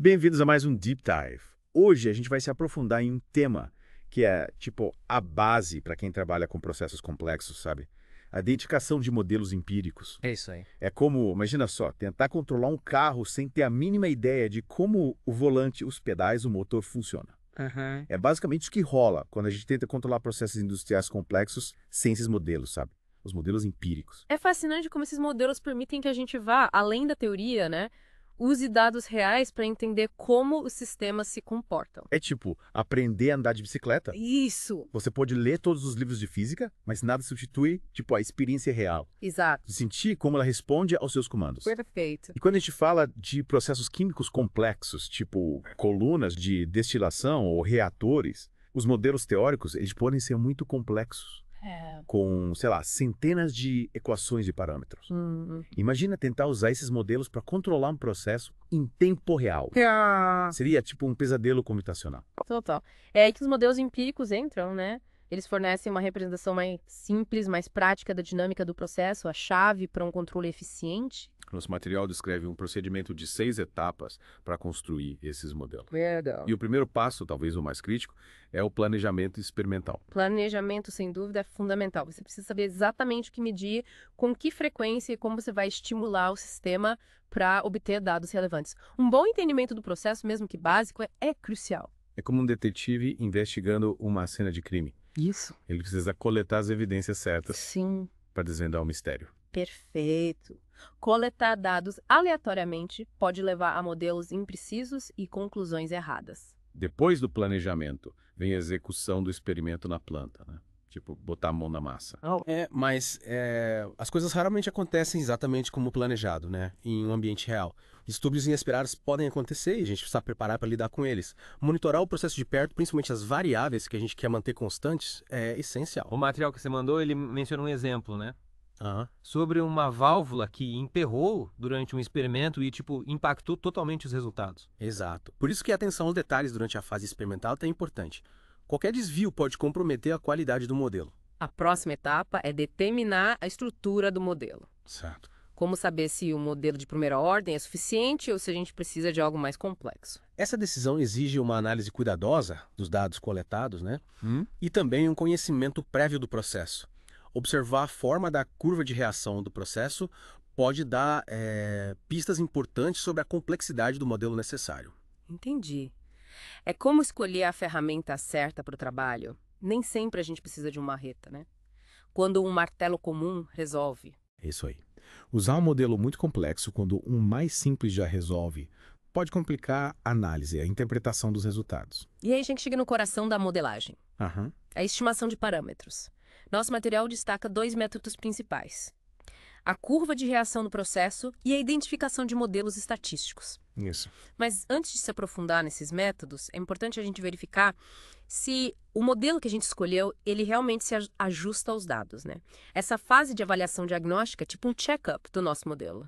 Bem-vindos a mais um Deep Dive. Hoje a gente vai se aprofundar em um tema que é, a base para quem trabalha com processos complexos, sabe? A identificação de modelos empíricos. É isso aí. É como, imagina só, tentar controlar um carro sem ter a mínima ideia de como o volante, os pedais, o motor funciona. Uhum. É basicamente isso que rola quando a gente tenta controlar processos industriais complexos sem esses modelos, sabe? Os modelos empíricos. É fascinante como esses modelos permitem que a gente vá além da teoria, né? Use dados reais para entender como os sistemas se comportam. É tipo aprender a andar de bicicleta. Isso! Você pode ler todos os livros de física, mas nada substitui, a experiência real. Exato. De sentir como ela responde aos seus comandos. Perfeito. E quando a gente fala de processos químicos complexos, tipo colunas de destilação ou reatores, os modelos teóricos, eles podem ser muito complexos. Com, sei lá, centenas de equações e parâmetros. Imagina tentar usar esses modelos para controlar um processo em tempo real. Seria tipo um pesadelo computacional. Total. É aí que os modelos empíricos entram, né? Eles fornecem uma representação mais simples, mais prática da dinâmica do processo, a chave para um controle eficiente. Nosso material descreve um procedimento de 6 etapas para construir esses modelos. Legal. E o primeiro passo, talvez o mais crítico, é o planejamento experimental. Planejamento, sem dúvida, é fundamental. Você precisa saber exatamente o que medir, com que frequência e como você vai estimular o sistema para obter dados relevantes. Um bom entendimento do processo, mesmo que básico, é crucial. É como um detetive investigando uma cena de crime. Isso. Ele precisa coletar as evidências certas Sim. para desvendar o mistério. Perfeito. Coletar dados aleatoriamente pode levar a modelos imprecisos e conclusões erradas. Depois do planejamento, vem a execução do experimento na planta, né? Tipo, botar a mão na massa. Mas as coisas raramente acontecem exatamente como planejado, né? Em um ambiente real. Distúrbios inesperados podem acontecer e a gente precisa preparar para lidar com eles. Monitorar o processo de perto, principalmente as variáveis que a gente quer manter constantes, é essencial. O material que você mandou, ele menciona um exemplo, né? Aham. Sobre uma válvula que emperrou durante um experimento e, impactou totalmente os resultados. Exato. Por isso que a atenção aos detalhes durante a fase experimental é tão importante. Qualquer desvio pode comprometer a qualidade do modelo. A próxima etapa é determinar a estrutura do modelo. Certo. Como saber se o modelo de primeira ordem é suficiente ou se a gente precisa de algo mais complexo. Essa decisão exige uma análise cuidadosa dos dados coletados, né? E também um conhecimento prévio do processo. Observar a forma da curva de reação do processo pode dar pistas importantes sobre a complexidade do modelo necessário. Entendi. É como escolher a ferramenta certa para o trabalho. Nem sempre a gente precisa de uma marreta, né? Quando um martelo comum resolve. Isso aí. Usar um modelo muito complexo quando um mais simples já resolve pode complicar a análise, a interpretação dos resultados. E aí a gente chega no coração da modelagem. Aham. A estimação de parâmetros. Nosso material destaca 2 métodos principais: a curva de reação do processo e a identificação de modelos estatísticos. Isso. Mas antes de se aprofundar nesses métodos, é importante a gente verificar se o modelo que a gente escolheu, ele realmente se ajusta aos dados, né? Essa fase de avaliação diagnóstica é tipo um check-up do nosso modelo.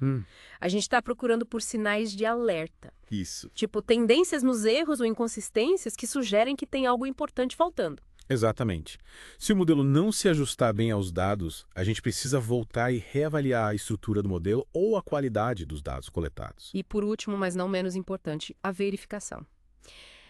A gente está procurando por sinais de alerta, Isso. tipo tendências nos erros ou inconsistências que sugerem que tem algo importante faltando. Exatamente. Se o modelo não se ajustar bem aos dados, a gente precisa voltar e reavaliar a estrutura do modelo ou a qualidade dos dados coletados. E por último, mas não menos importante, a verificação.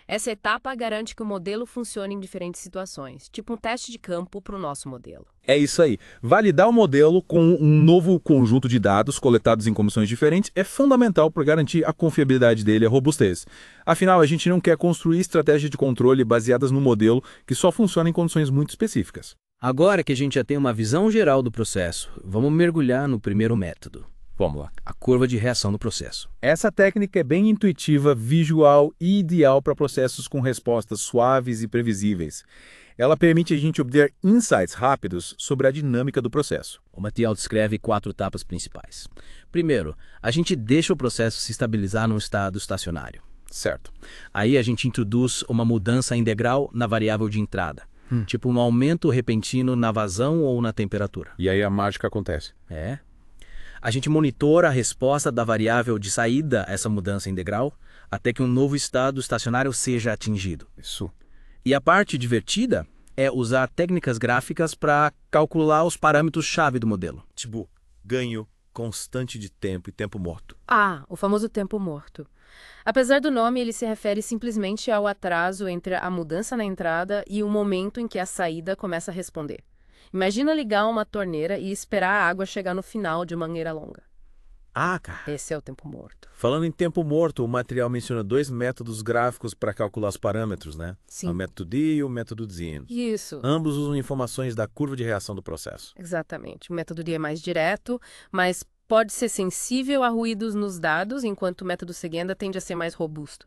Essa etapa garante que o modelo funcione em diferentes situações, tipo um teste de campo para o nosso modelo. É isso aí. Validar o modelo com um novo conjunto de dados coletados em condições diferentes é fundamental para garantir a confiabilidade dele e a robustez. Afinal, a gente não quer construir estratégias de controle baseadas no modelo que só funciona em condições muito específicas. Agora que a gente já tem uma visão geral do processo, vamos mergulhar no primeiro método. Vamos lá. A curva de reação do processo. Essa técnica é bem intuitiva, visual e ideal para processos com respostas suaves e previsíveis. Ela permite a gente obter insights rápidos sobre a dinâmica do processo. O material descreve 4 etapas principais. Primeiro, a gente deixa o processo se estabilizar num estado estacionário. Certo. Aí a gente introduz uma mudança em degrau na variável de entrada, tipo um aumento repentino na vazão ou na temperatura. E aí a mágica acontece. A gente monitora a resposta da variável de saída a essa mudança em degrau até que um novo estado estacionário seja atingido. Isso. E a parte divertida é usar técnicas gráficas para calcular os parâmetros-chave do modelo. Tipo, ganho constante de tempo e tempo morto. O famoso tempo morto. Apesar do nome, ele se refere simplesmente ao atraso entre a mudança na entrada e o momento em que a saída começa a responder. Imagina ligar uma torneira e esperar a água chegar no final de maneira longa. Ah, cara. Esse é o tempo morto. Falando em tempo morto, o material menciona 2 métodos gráficos para calcular os parâmetros, né? Sim. O método D e o método Z. Isso. Ambos usam informações da curva de reação do processo. Exatamente. O método D é mais direto, mas pode ser sensível a ruídos nos dados, enquanto o método Seguenda tende a ser mais robusto.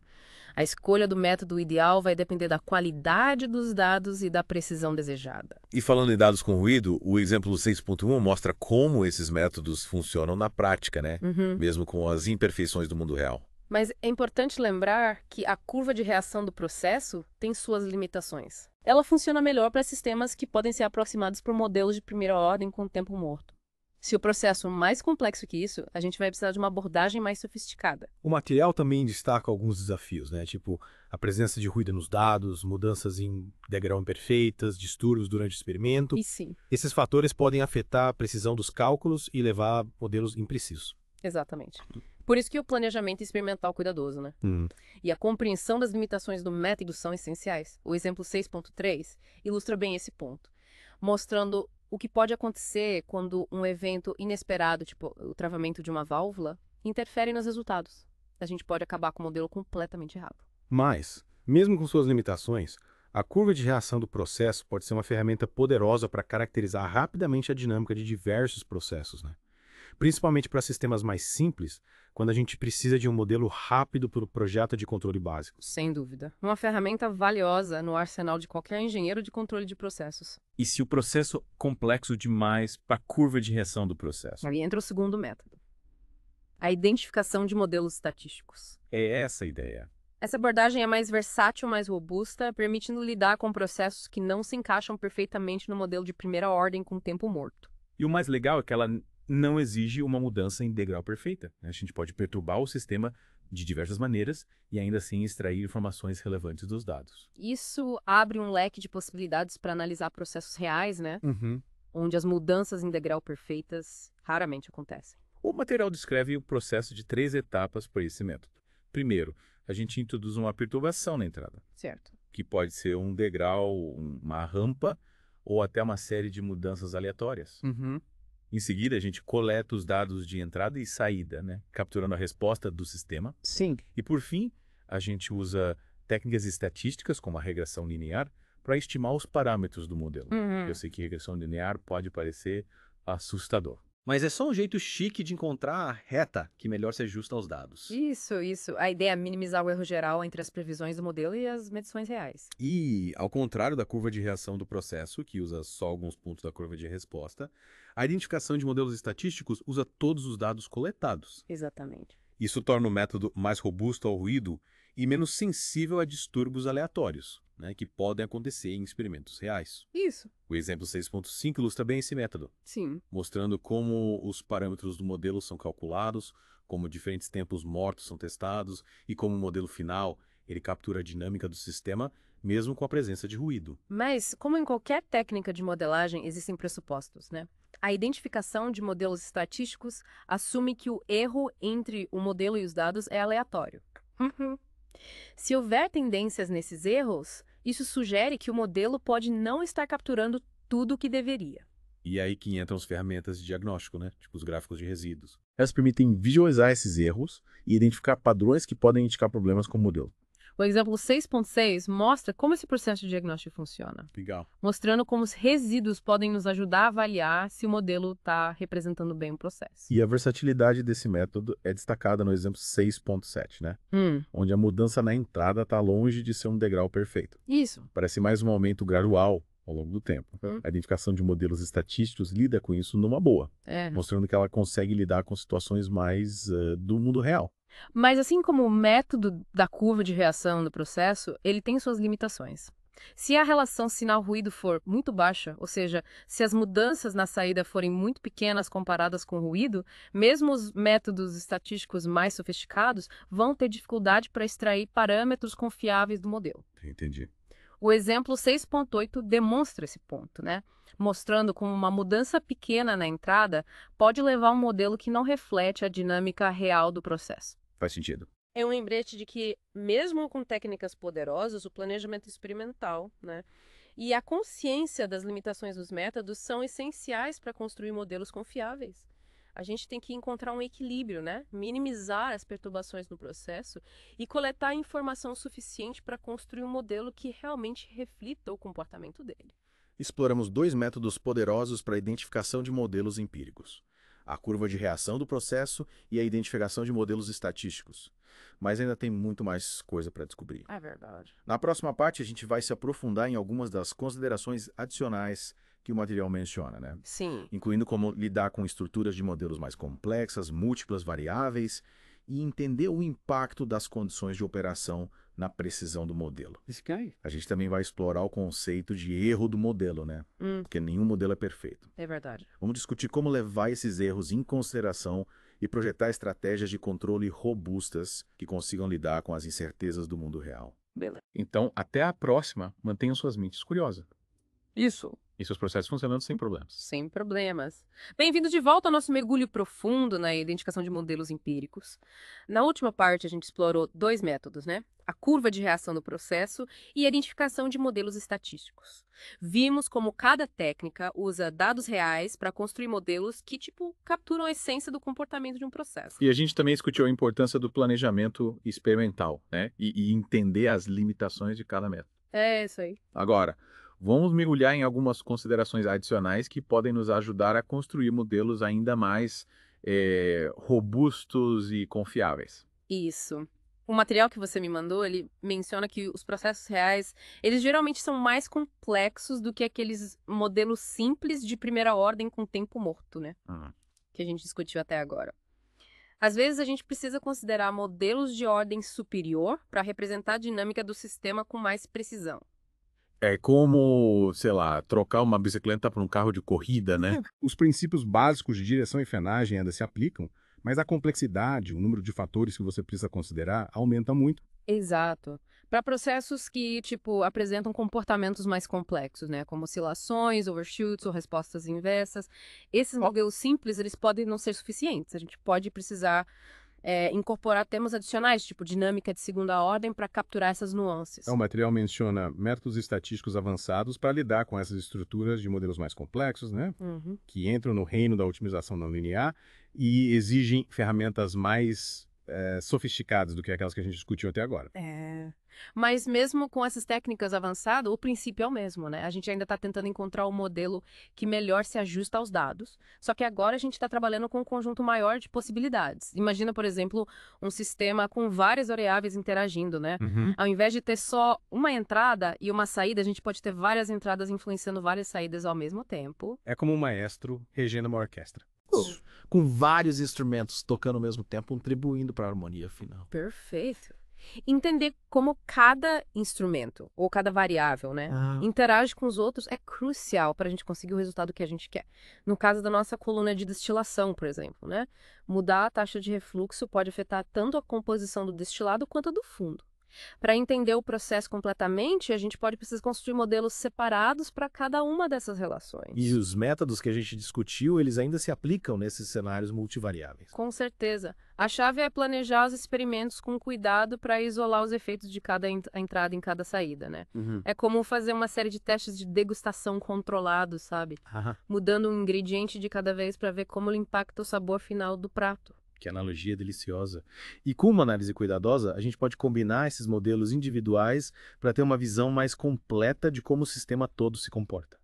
A escolha do método ideal vai depender da qualidade dos dados e da precisão desejada. E falando em dados com ruído, o exemplo 6.1 mostra como esses métodos funcionam na prática, né? Mesmo com as imperfeições do mundo real. Mas é importante lembrar que a curva de reação do processo tem suas limitações. Ela funciona melhor para sistemas que podem ser aproximados por modelos de primeira ordem com tempo morto. Se o processo é mais complexo que isso, a gente vai precisar de uma abordagem mais sofisticada. O material também destaca alguns desafios, né? Tipo, a presença de ruído nos dados, mudanças em degrau imperfeitas, distúrbios durante o experimento. E sim, Esses fatores podem afetar a precisão dos cálculos e levar a modelos imprecisos. exatamente. Por isso que o planejamento experimental cuidadoso, né? E a compreensão das limitações do método são essenciais. O exemplo 6.3 ilustra bem esse ponto, mostrando o que pode acontecer quando um evento inesperado, tipo o travamento de uma válvula, interfere nos resultados. A gente pode acabar com o modelo completamente errado. Mas, mesmo com suas limitações, a curva de reação do processo pode ser uma ferramenta poderosa para caracterizar rapidamente a dinâmica de diversos processos, né? Principalmente para sistemas mais simples, quando a gente precisa de um modelo rápido para o projeto de controle básico. Sem dúvida. Uma ferramenta valiosa no arsenal de qualquer engenheiro de controle de processos. E se o processo é complexo demais para a curva de reação do processo? Aí entra o segundo método. A identificação de modelos estatísticos. É essa a ideia. Essa abordagem é mais versátil, mais robusta, permitindo lidar com processos que não se encaixam perfeitamente no modelo de primeira ordem com tempo morto. E o mais legal é que ela não exige uma mudança em degrau perfeita, né? A gente pode perturbar o sistema de diversas maneiras e ainda assim extrair informações relevantes dos dados. Isso abre um leque de possibilidades para analisar processos reais, né? Onde as mudanças em degrau perfeitas raramente acontecem. O material descreve o processo de 3 etapas para esse método. Primeiro, a gente introduz uma perturbação na entrada, Certo. que pode ser um degrau, uma rampa ou até uma série de mudanças aleatórias. Em seguida, a gente coleta os dados de entrada e saída, né? Capturando a resposta do sistema. Sim. E, por fim, a gente usa técnicas estatísticas, como a regressão linear, para estimar os parâmetros do modelo. Eu sei que regressão linear pode parecer assustador. Mas é só um jeito chique de encontrar a reta que melhor se ajusta aos dados. Isso. A ideia é minimizar o erro geral entre as previsões do modelo e as medições reais. E, ao contrário da curva de reação do processo, que usa só alguns pontos da curva de resposta, a identificação de modelos estatísticos usa todos os dados coletados. Exatamente. Isso torna o método mais robusto ao ruído e menos sensível a distúrbios aleatórios, né, que podem acontecer em experimentos reais. Isso. O exemplo 6.5 ilustra bem esse método, Sim. mostrando como os parâmetros do modelo são calculados, como diferentes tempos mortos são testados e como o modelo final ele captura a dinâmica do sistema, mesmo com a presença de ruído. Mas, como em qualquer técnica de modelagem, existem pressupostos, né? A identificação de modelos estatísticos assume que o erro entre o modelo e os dados é aleatório. Se houver tendências nesses erros, isso sugere que o modelo pode não estar capturando tudo o que deveria. E aí que entram as ferramentas de diagnóstico, né? Tipo os gráficos de resíduos. Elas permitem visualizar esses erros e identificar padrões que podem indicar problemas com o modelo. O exemplo 6.6 mostra como esse processo de diagnóstico funciona, Legal. mostrando como os resíduos podem nos ajudar a avaliar se o modelo está representando bem o processo. E a versatilidade desse método é destacada no exemplo 6.7, né? Onde a mudança na entrada está longe de ser um degrau perfeito. Isso. Parece mais um aumento gradual ao longo do tempo. A identificação de modelos estatísticos lida com isso numa boa, mostrando que ela consegue lidar com situações mais do mundo real. Mas assim como o método da curva de reação do processo, ele tem suas limitações. Se a relação sinal-ruído for muito baixa, ou seja, se as mudanças na saída forem muito pequenas comparadas com o ruído, mesmo os métodos estatísticos mais sofisticados vão ter dificuldade para extrair parâmetros confiáveis do modelo. Entendi. O exemplo 6.8 demonstra esse ponto, né? Mostrando como uma mudança pequena na entrada pode levar a um modelo que não reflete a dinâmica real do processo. Faz sentido. É um lembrete de que, mesmo com técnicas poderosas, o planejamento experimental, né, e a consciência das limitações dos métodos são essenciais para construir modelos confiáveis. A gente tem que encontrar um equilíbrio, né? Minimizar as perturbações no processo e coletar informação suficiente para construir um modelo que realmente reflita o comportamento dele. Exploramos 2 métodos poderosos para a identificação de modelos empíricos: a curva de reação do processo e a identificação de modelos estatísticos. Mas ainda tem muito mais coisa para descobrir. É verdade. Na próxima parte, a gente vai se aprofundar em algumas das considerações adicionais que o material menciona, né? Sim. Incluindo como lidar com estruturas de modelos mais complexas, múltiplas variáveis e entender o impacto das condições de operação na precisão do modelo. A gente também vai explorar o conceito de erro do modelo, né? Porque nenhum modelo é perfeito. É verdade. Vamos discutir como levar esses erros em consideração e projetar estratégias de controle robustas que consigam lidar com as incertezas do mundo real. Beleza. Então, até a próxima, mantenham suas mentes curiosas. Isso. E seus processos funcionando sem problemas. Sem problemas. Bem-vindo de volta ao nosso mergulho profundo na identificação de modelos empíricos. Na última parte, a gente explorou 2 métodos, né? A curva de reação do processo e a identificação de modelos estatísticos. Vimos como cada técnica usa dados reais para construir modelos que, capturam a essência do comportamento de um processo. E a gente também discutiu a importância do planejamento experimental, né? E entender as limitações de cada método. É isso aí. Agora, vamos mergulhar em algumas considerações adicionais que podem nos ajudar a construir modelos ainda mais robustos e confiáveis. Isso. O material que você me mandou, ele menciona que os processos reais, eles geralmente são mais complexos do que aqueles modelos simples de primeira ordem com tempo morto, né? Que a gente discutiu até agora. Às vezes, a gente precisa considerar modelos de ordem superior para representar a dinâmica do sistema com mais precisão. É como, sei lá, trocar uma bicicleta por um carro de corrida, né? Os princípios básicos de direção e frenagem ainda se aplicam, mas a complexidade, o número de fatores que você precisa considerar, aumenta muito. Exato. Para processos que, apresentam comportamentos mais complexos, né? Como oscilações, overshoots ou respostas inversas. Esses modelos simples, eles podem não ser suficientes. A gente pode precisar incorporar termos adicionais, tipo dinâmica de segunda ordem, para capturar essas nuances. O material menciona métodos estatísticos avançados para lidar com essas estruturas de modelos mais complexos, né? Que entram no reino da otimização não linear e exigem ferramentas mais sofisticadas do que aquelas que a gente discutiu até agora. Mas mesmo com essas técnicas avançadas, o princípio é o mesmo, né? A gente ainda está tentando encontrar o modelo que melhor se ajusta aos dados, só que agora a gente está trabalhando com um conjunto maior de possibilidades. Imagina, por exemplo, um sistema com várias variáveis interagindo, né? Ao invés de ter só uma entrada e uma saída, a gente pode ter várias entradas influenciando várias saídas ao mesmo tempo. É como um maestro regendo uma orquestra. Com vários instrumentos tocando ao mesmo tempo, contribuindo para a harmonia final. Perfeito. Entender como cada instrumento, ou cada variável, né, interage com os outros é crucial para a gente conseguir o resultado que a gente quer. No caso da nossa coluna de destilação, por exemplo, né, mudar a taxa de refluxo pode afetar tanto a composição do destilado quanto a do fundo. Para entender o processo completamente, a gente pode precisar construir modelos separados para cada uma dessas relações. E os métodos que a gente discutiu, eles ainda se aplicam nesses cenários multivariáveis. Com certeza. A chave é planejar os experimentos com cuidado para isolar os efeitos de cada entrada em cada saída, né? É como fazer uma série de testes de degustação controlados, sabe? Mudando um ingrediente de cada vez para ver como ele impacta o sabor final do prato. Que analogia deliciosa. E com uma análise cuidadosa, a gente pode combinar esses modelos individuais para ter uma visão mais completa de como o sistema todo se comporta.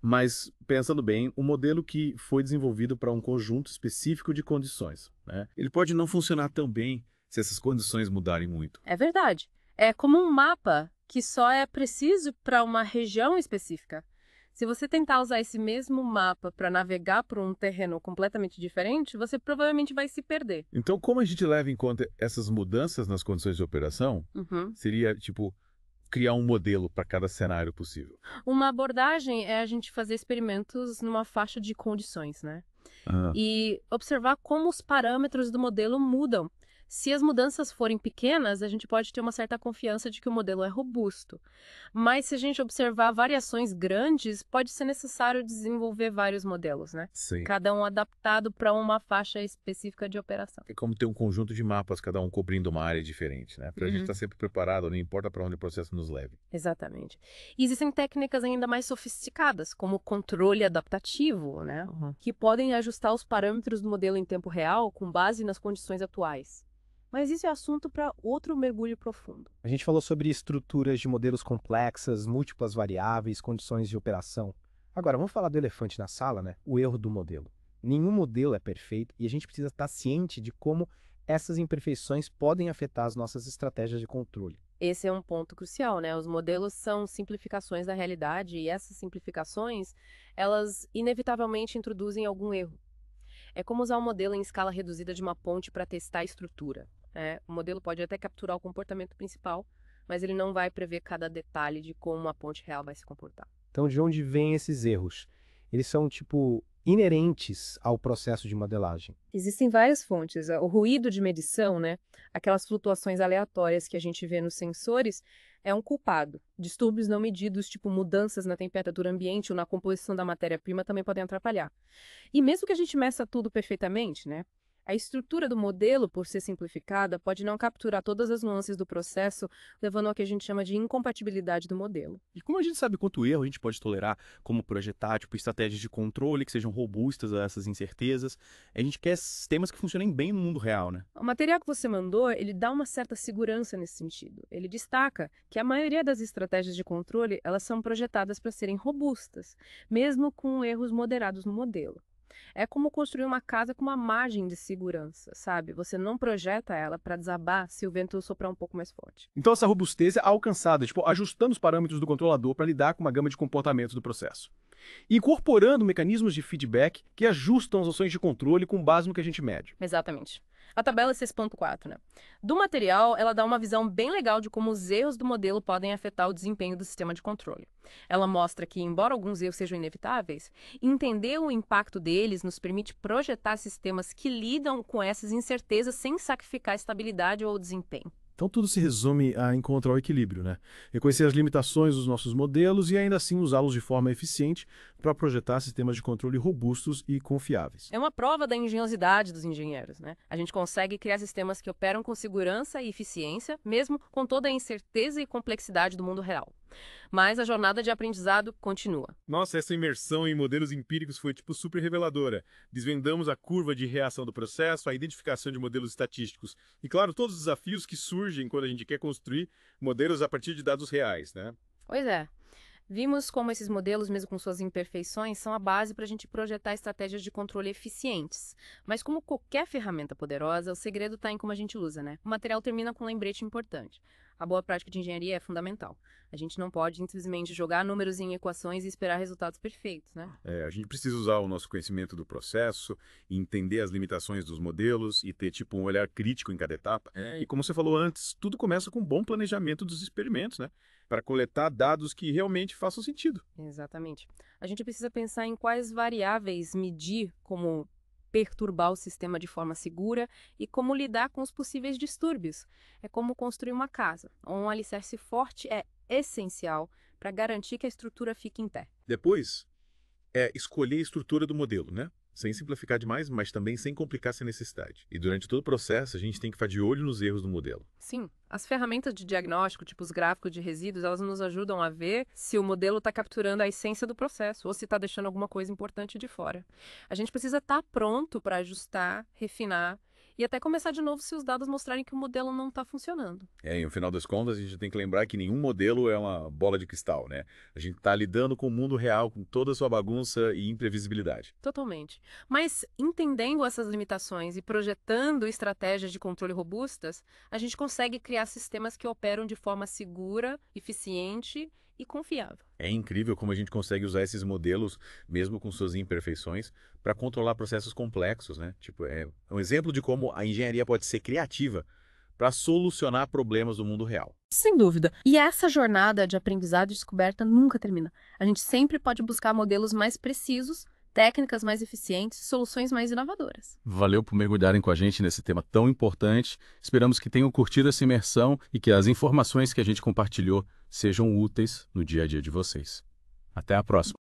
Mas, pensando bem, o modelo que foi desenvolvido para um conjunto específico de condições, né? Ele pode não funcionar tão bem se essas condições mudarem muito. É verdade. É como um mapa que só é preciso para uma região específica. Se você tentar usar esse mesmo mapa para navegar por um terreno completamente diferente, você provavelmente vai se perder. Então, como a gente leva em conta essas mudanças nas condições de operação, seria, criar um modelo para cada cenário possível. Uma abordagem é a gente fazer experimentos numa faixa de condições, né? E observar como os parâmetros do modelo mudam Se as mudanças forem pequenas, a gente pode ter uma certa confiança de que o modelo é robusto. Mas se a gente observar variações grandes, pode ser necessário desenvolver vários modelos, né? Sim. Cada um adaptado para uma faixa específica de operação. É como ter um conjunto de mapas, cada um cobrindo uma área diferente, né? Pra gente estar sempre preparado, não importa para onde o processo nos leve. Exatamente. E existem técnicas ainda mais sofisticadas, como o controle adaptativo, né? Que podem ajustar os parâmetros do modelo em tempo real com base nas condições atuais. Mas isso é assunto para outro mergulho profundo. A gente falou sobre estruturas de modelos complexas, múltiplas variáveis, condições de operação. Agora, vamos falar do elefante na sala, né? O erro do modelo. Nenhum modelo é perfeito e a gente precisa estar ciente de como essas imperfeições podem afetar as nossas estratégias de controle. Esse é um ponto crucial, né? Os modelos são simplificações da realidade e essas simplificações, elas inevitavelmente introduzem algum erro. É como usar um modelo em escala reduzida de uma ponte para testar a estrutura. O modelo pode até capturar o comportamento principal, mas ele não vai prever cada detalhe de como a ponte real vai se comportar. Então, de onde vêm esses erros? Eles são, inerentes ao processo de modelagem. Existem várias fontes. O ruído de medição, né? Aquelas flutuações aleatórias que a gente vê nos sensores, é um culpado. Distúrbios não medidos, tipo mudanças na temperatura ambiente ou na composição da matéria-prima, também podem atrapalhar. E mesmo que a gente meça tudo perfeitamente, né? A estrutura do modelo, por ser simplificada, pode não capturar todas as nuances do processo, levando ao que a gente chama de incompatibilidade do modelo. E como a gente sabe quanto erro a gente pode tolerar, como projetar, estratégias de controle que sejam robustas a essas incertezas, a gente quer sistemas que funcionem bem no mundo real, né? O material que você mandou, ele dá uma certa segurança nesse sentido. Ele destaca que a maioria das estratégias de controle, elas são projetadas para serem robustas, mesmo com erros moderados no modelo. É como construir uma casa com uma margem de segurança, sabe? Você não projeta ela para desabar se o vento soprar um pouco mais forte. Então essa robustez é alcançada, ajustando os parâmetros do controlador para lidar com uma gama de comportamentos do processo. E incorporando mecanismos de feedback que ajustam as ações de controle com base no que a gente mede. Exatamente. A tabela 6.4, né? Do material, ela dá uma visão bem legal de como os erros do modelo podem afetar o desempenho do sistema de controle. Ela mostra que, embora alguns erros sejam inevitáveis, entender o impacto deles nos permite projetar sistemas que lidam com essas incertezas sem sacrificar a estabilidade ou o desempenho. Então tudo se resume a encontrar o equilíbrio, né? Reconhecer as limitações dos nossos modelos e ainda assim usá-los de forma eficiente para projetar sistemas de controle robustos e confiáveis. É uma prova da engenhosidade dos engenheiros, né? A gente consegue criar sistemas que operam com segurança e eficiência, mesmo com toda a incerteza e complexidade do mundo real. Mas a jornada de aprendizado continua. Nossa, essa imersão em modelos empíricos foi super reveladora. Desvendamos a curva de reação do processo, a identificação de modelos estatísticos e, claro, todos os desafios que surgem quando a gente quer construir modelos a partir de dados reais, né? Pois é. Vimos como esses modelos, mesmo com suas imperfeições, são a base para a gente projetar estratégias de controle eficientes. Mas como qualquer ferramenta poderosa, o segredo está em como a gente usa, né? O material termina com um lembrete importante. A boa prática de engenharia é fundamental. A gente não pode simplesmente jogar números em equações e esperar resultados perfeitos, né? A gente precisa usar o nosso conhecimento do processo, entender as limitações dos modelos e ter um olhar crítico em cada etapa. E como você falou antes, tudo começa com um bom planejamento dos experimentos, né? Para coletar dados que realmente façam sentido. Exatamente. A gente precisa pensar em quais variáveis medir, como perturbar o sistema de forma segura e como lidar com os possíveis distúrbios. É como construir uma casa. Um alicerce forte é essencial para garantir que a estrutura fique em pé. Depois, escolher a estrutura do modelo, né? Sem simplificar demais, mas também sem complicar sem necessidade. E durante todo o processo, a gente tem que ficar de olho nos erros do modelo. Sim, as ferramentas de diagnóstico, tipo os gráficos de resíduos, elas nos ajudam a ver se o modelo está capturando a essência do processo ou se está deixando alguma coisa importante de fora. A gente precisa estar pronto para ajustar, refinar e até começar de novo se os dados mostrarem que o modelo não está funcionando. E no final das contas, a gente tem que lembrar que nenhum modelo é uma bola de cristal, né? A gente está lidando com o mundo real, com toda a sua bagunça e imprevisibilidade. Totalmente. Mas entendendo essas limitações e projetando estratégias de controle robustas, a gente consegue criar sistemas que operam de forma segura, eficiente e confiável. É incrível como a gente consegue usar esses modelos, mesmo com suas imperfeições, para controlar processos complexos, né? É um exemplo de como a engenharia pode ser criativa para solucionar problemas do mundo real. Sem dúvida. E essa jornada de aprendizado e descoberta nunca termina. A gente sempre pode buscar modelos mais precisos, técnicas mais eficientes e soluções mais inovadoras. Valeu por mergulharem com a gente nesse tema tão importante. Esperamos que tenham curtido essa imersão e que as informações que a gente compartilhou sejam úteis no dia a dia de vocês. Até a próxima!